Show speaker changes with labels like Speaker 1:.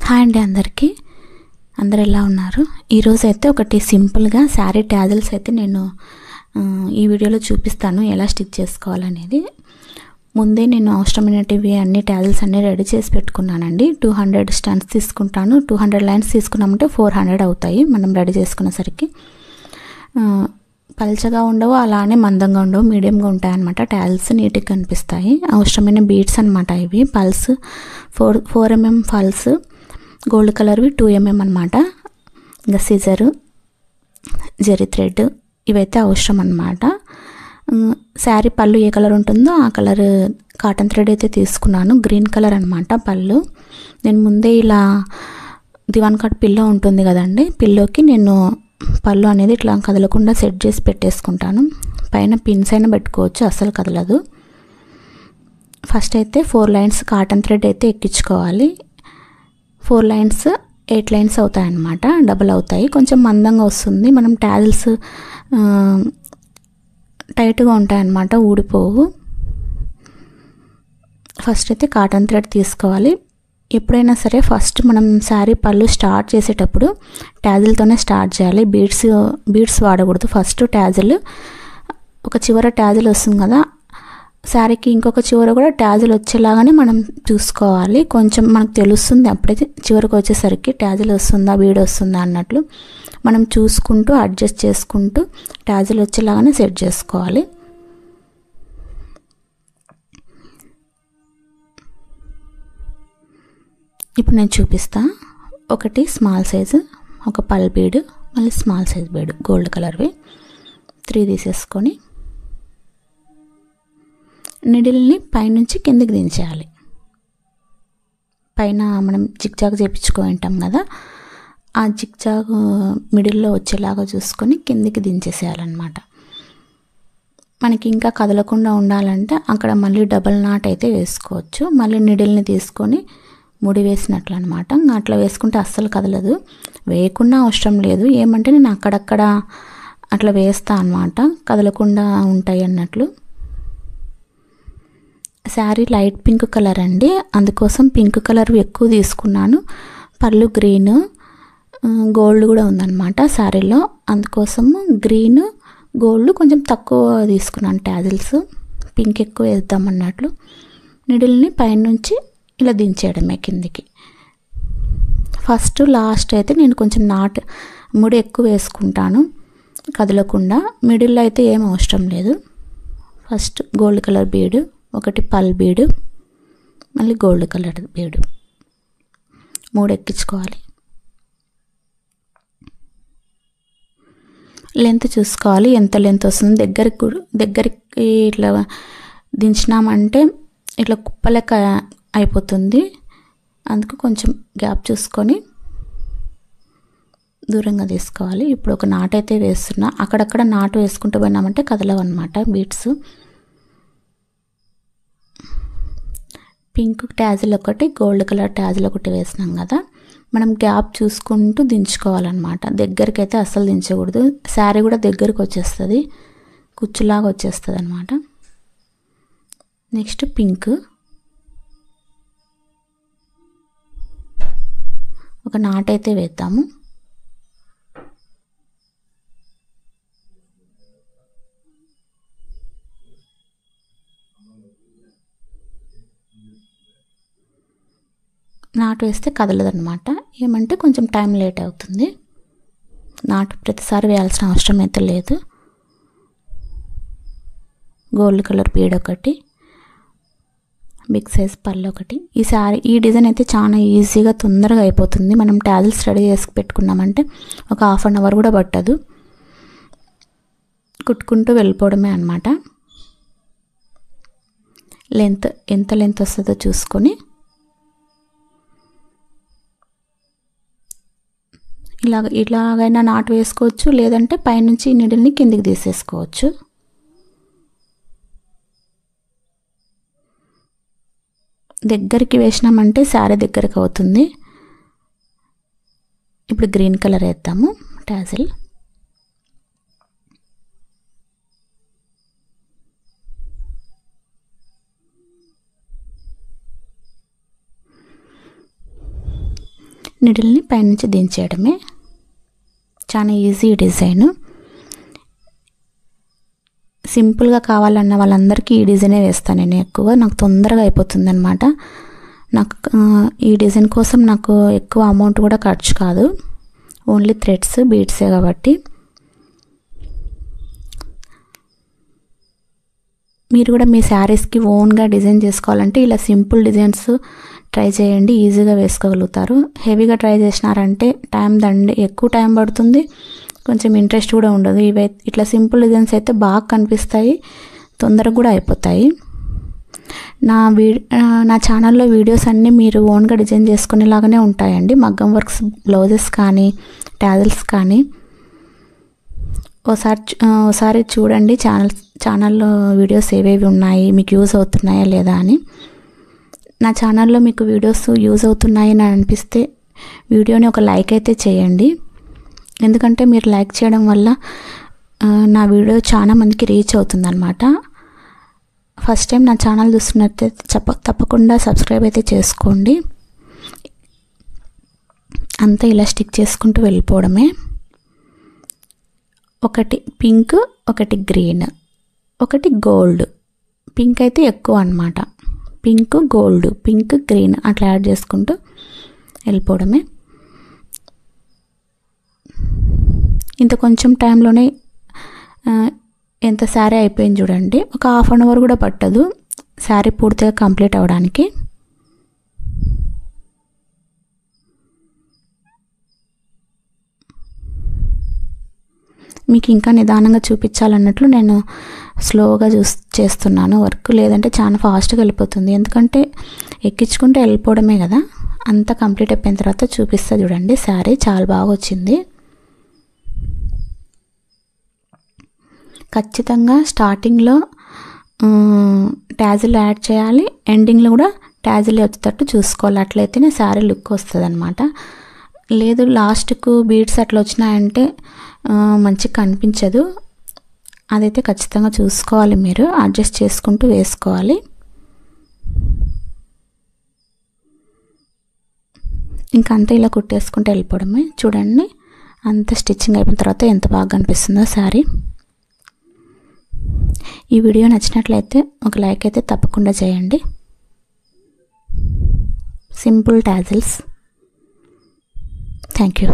Speaker 1: Hi అండి అందరికీ. అందరు ఎలా ఉన్నారు? ఈరోజు అయితే ఒకటి సింపుల్గా శారీ ట్యాజిల్స్ అయితే నేను ఈ వీడియోలో చూపిస్తాను ఎలా స్టిచ్ చేసుకోవాలనేది. ముందే నేను అవసరమైనటివి అన్ని ట్యాజిల్స్ అన్నీ రెడీ చేసి పెట్టుకున్నానండి. 200 స్టన్స్ తీసుకుంటాను. 200 లైన్స్ తీసుకున్నామంటే 400 అవుతాయి మనం రెడీ చేసుకునేసరికి. పల్చగా ఉండవు, అలానే మందంగా ఉండవు, మీడియంగా ఉంటాయి అన్నమాట. ట్యాజిల్స్ నీట్గా కనిపిస్తాయి. అవసరమైన బీడ్స్ అనమాట ఇవి. పల్స్ 4 mm పల్స్, గోల్డ్ కలర్వి 2 mm అనమాట. ఇంకా సిజరు, జరీ థ్రెడ్ ఇవైతే అవసరం అన్నమాట. శారీ పళ్ళు ఏ కలర్ ఉంటుందో ఆ కలర్ కాటన్ థ్రెడ్ అయితే తీసుకున్నాను. గ్రీన్ కలర్ అనమాట పళ్ళు. నేను ముందే ఇలా దివాన్ కాట్ పిల్లో ఉంటుంది కదండి, పిల్లోకి నేను పళ్ళు అనేది ఇట్లా కదలకుండా సెట్ చేసి పెట్టేసుకుంటాను. పైన పిన్స్ అయినా పెట్టుకోవచ్చు, అస్సలు కదలదు. ఫస్ట్ అయితే 4 లైన్స్ కాటన్ థ్రెడ్ అయితే ఎక్కించుకోవాలి. 4 లైన్స్ 8 లైన్స్ అవుతాయి అన్నమాట, డబుల్ అవుతాయి. కొంచెం మందంగా వస్తుంది. మనం ట్యాజిల్స్ టైట్గా ఉంటాయన్నమాట, ఊడిపోవు. ఫస్ట్ అయితే కాటన్ థ్రెడ్ తీసుకోవాలి. ఎప్పుడైనా సరే ఫస్ట్ మనం శారీ పళ్ళు స్టార్ట్ చేసేటప్పుడు ట్యాజిల్తోనే స్టార్ట్ చేయాలి. బీడ్స్ వాడకూడదు. ఫస్ట్ ట్యాజిల్, ఒక చివర ట్యాజిల్ వస్తుంది కదా, శారీకి ఇంకొక చివర కూడా ట్యాజిల్ వచ్చేలాగానే మనం చూసుకోవాలి. కొంచెం మనకు తెలుస్తుంది అప్పుడైతే చివరికి వచ్చేసరికి ట్యాజిల్ వస్తుందా బీడ్ వస్తుందా అన్నట్లు మనం చూసుకుంటూ అడ్జస్ట్ చేసుకుంటూ ట్యాజిల్ వచ్చేలాగానే సెట్ చేసుకోవాలి. ఇప్పుడు నేను చూపిస్తా. ఒకటి స్మాల్ సైజు, ఒక పల్ బీడ్, మళ్ళీ స్మాల్ సైజ్ బీడ్ గోల్డ్ కలర్వి 3 తీసేసుకొని నిడిల్ని పైనుంచి కిందికి దించేయాలి. పైన మనం జిగ్జాగ్ చేయించుకుంటాం కదా, ఆ జిగ్జాగ్ మిడిల్లో వచ్చేలాగా చూసుకొని కిందికి దించేసేయాలన్నమాట. మనకి ఇంకా కదలకుండా ఉండాలంటే అక్కడ మళ్ళీ డబల్ నాట్ అయితే వేసుకోవచ్చు. మళ్ళీ నిడిల్ని తీసుకొని ముడి వేసినట్లు అనమాట. అట్లా వేసుకుంటే అస్సలు కదలదు. వేయకుండా అవసరం లేదు, ఏమంటే నేను అక్కడక్కడ అట్లా వేస్తా అన్నమాట, కదలకుండా ఉంటాయి అన్నట్లు. శారీ లైట్ పింక్ కలర్ అండి, అందుకోసం పింక్ కలర్ ఎక్కువ తీసుకున్నాను. పళ్ళు గ్రీన్, గోల్డ్ కూడా ఉందన్నమాట శారీలో, అందుకోసము గ్రీన్ గోల్డ్ కొంచెం తక్కువ తీసుకున్నాను ట్యాజిల్స్. పింక్ ఎక్కువ వేద్దాం అన్నట్లు. నిడిల్ని పైనుంచి ఇలా దించేయడమే కిందికి. ఫస్ట్ లాస్ట్ అయితే నేను కొంచెం ముడి ఎక్కువ వేసుకుంటాను కదలకుండా. మిడిల్లో అయితే ఏం అవసరం లేదు. ఫస్ట్ గోల్డ్ కలర్ బీడు, ఒకటి పల్ బీడు, మళ్ళీ గోల్డ్ కలర్ బీడు 3 ఎక్కించుకోవాలి. లెంత్ చూసుకోవాలి ఎంత లెంత్ వస్తుంది. దగ్గరికి ఇట్లా దించినామంటే ఇట్లా కుప్పలెక్క అయిపోతుంది. అందుకు కొంచెం గ్యాప్ చూసుకొని దూరంగా తీసుకోవాలి. ఇప్పుడు ఒక నాట్ అయితే వేస్తున్నా. అక్కడక్కడ నాటు వేసుకుంటూ పోయినామంటే కదలవన్నమాట బీడ్స్. పింక్ ట్యాజిల్ ఒకటి, గోల్డ్ కలర్ ట్యాజిల్ ఒకటి వేసినాం కదా, మనం గ్యాప్ చూసుకుంటూ దించుకోవాలన్నమాట. దగ్గరికి అయితే అస్సలు దించకూడదు. శారీ కూడా దగ్గరికి వచ్చేస్తుంది, కుచ్చులాగా వచ్చేస్తుంది అన్నమాట. నెక్స్ట్ పింక్, ఒక నాట్ అయితే వేద్దాము. నాటు వేస్తే కదలదన్నమాట, ఏమంటే కొంచెం టైం లేట్ అవుతుంది. నాటు ప్రతిసారి వేయాల్సిన అవసరం అయితే లేదు. గోల్డ్ కలర్ బీడ్ ఒకటి, బిగ్ సైజ్ పళ్ళు ఒకటి. ఈ డిజైన్ అయితే చాలా ఈజీగా తొందరగా అయిపోతుంది. మనం ట్యాజిల్స్ రెడీ చేసి పెట్టుకున్నామంటే ఒక 1/2 అవర్ కూడా పట్టదు. కుట్టుకుంటూ వెళ్ళిపోవడమే అన్నమాట. ఎంత లెంత్ వస్తుందో చూసుకొని ఇలాగైనా నాటు వేసుకోవచ్చు, లేదంటే పైనుంచి నిడిల్ని కిందికి తీసేసుకోవచ్చు. దగ్గరికి వేసినామంటే శారీ దగ్గరికి అవుతుంది. ఇప్పుడు గ్రీన్ కలర్ వేద్దాము ట్యాజిల్. నీడిల్ని పైనుంచి దించేయడమే. చాలా ఈజీ డిజైన్. సింపుల్గా కావాలన్న వాళ్ళందరికీ ఈ డిజైనే వేస్తాను నేను ఎక్కువ. నాకు తొందరగా అయిపోతుంది అనమాట. నాకు ఈ డిజైన్ కోసం నాకు ఎక్కువ అమౌంట్ కూడా ఖర్చు కాదు. ఓన్లీ థ్రెడ్స్ బీడ్సే కాబట్టి. మీరు కూడా మీ శారీస్కి ఓన్గా డిజైన్ చేసుకోవాలంటే ఇలా సింపుల్ డిజైన్స్ ట్రై చేయండి. ఈజీగా వేసుకోగలుగుతారు. హెవీగా ట్రై చేసినారంటే ఎక్కువ టైం పడుతుంది, కొంచెం ఇంట్రెస్ట్ కూడా ఉండదు. ఇట్లా సింపుల్ డిజైన్స్ అయితే బాగా కనిపిస్తాయి, తొందరగా కూడా అయిపోతాయి. నా ఛానల్లో వీడియోస్ అన్నీ మీరు ఓన్గా డిజైన్ చేసుకునేలాగానే ఉంటాయండి. మగ్గం వర్క్స్ బ్లౌజెస్ కానీ టాజిల్స్ కానీ. ఒకసారి చూడండి ఛానల్లో వీడియోస్ ఏవేవి ఉన్నాయి, మీకు యూజ్ అవుతున్నాయా లేదా అని. నా ఛానల్లో మీకు వీడియోస్ యూజ్ అవుతున్నాయని అనిపిస్తే వీడియోని ఒక లైక్ అయితే చేయండి. ఎందుకంటే మీరు లైక్ చేయడం వల్ల నా వీడియో చాలా మందికి రీచ్ అవుతుంది అనమాట. ఫస్ట్ టైం నా ఛానల్ చూస్తున్నట్టయితే తప్పకుండా సబ్స్క్రైబ్ అయితే చేసుకోండి. అంతా ఇలా స్టిక్ చేసుకుంటూ వెళ్ళిపోవడమే. ఒకటి పింక్, ఒకటి గ్రీన్, ఒకటి గోల్డ్. పింక్ అయితే ఎక్కువ అన్నమాట. పింక్ గోల్డ్, పింక్ గ్రీన్ అట్లా యాడ్ చేసుకుంటూ వెళ్ళిపోవడమే. ఇంత కొంచెం టైంలోనే ఎంత శారీ అయిపోయింది చూడండి. ఒక హాఫ్ అన్ అవర్ కూడా పట్టదు శారీ పూర్తిగా కంప్లీట్ అవ్వడానికి. మీకు ఇంకా నిదానంగా చూపించాలన్నట్లు నేను స్లోగా చేస్తున్నాను వర్క్. లేదంటే చాలా ఫాస్ట్గా వెళ్ళిపోతుంది. ఎందుకంటే ఎక్కించుకుంటే వెళ్ళిపోవడమే కదా. అంతా కంప్లీట్ అయిపోయిన తర్వాత చూపిస్తా చూడండి. శారీ చాలా బాగా వచ్చింది. ఖచ్చితంగా స్టార్టింగ్లో ట్యాజిల్ యాడ్ చేయాలి, ఎండింగ్లో కూడా ట్యాజిల్ వచ్చేటట్టు చూసుకోవాలి. అట్లయితేనే శారీ లుక్ వస్తుంది అనమాట. లేదు లాస్ట్కు బీడ్స్ అట్లా వచ్చినాయంటే మంచిగా కనిపించదు. అదైతే ఖచ్చితంగా చూసుకోవాలి, మీరు అడ్జస్ట్ చేసుకుంటూ వేసుకోవాలి. ఇంకా అంతా ఇలా కుట్టేసుకుంటూ వెళ్ళిపోవడమే. చూడండి అంత స్టిచ్చింగ్ అయిపోయిన తర్వాత ఎంత బాగా కనిపిస్తుందో శారీ. ఈ వీడియో నచ్చినట్లయితే ఒక లైక్ అయితే తప్పకుండా చేయండి. Simple tassels. Thank you.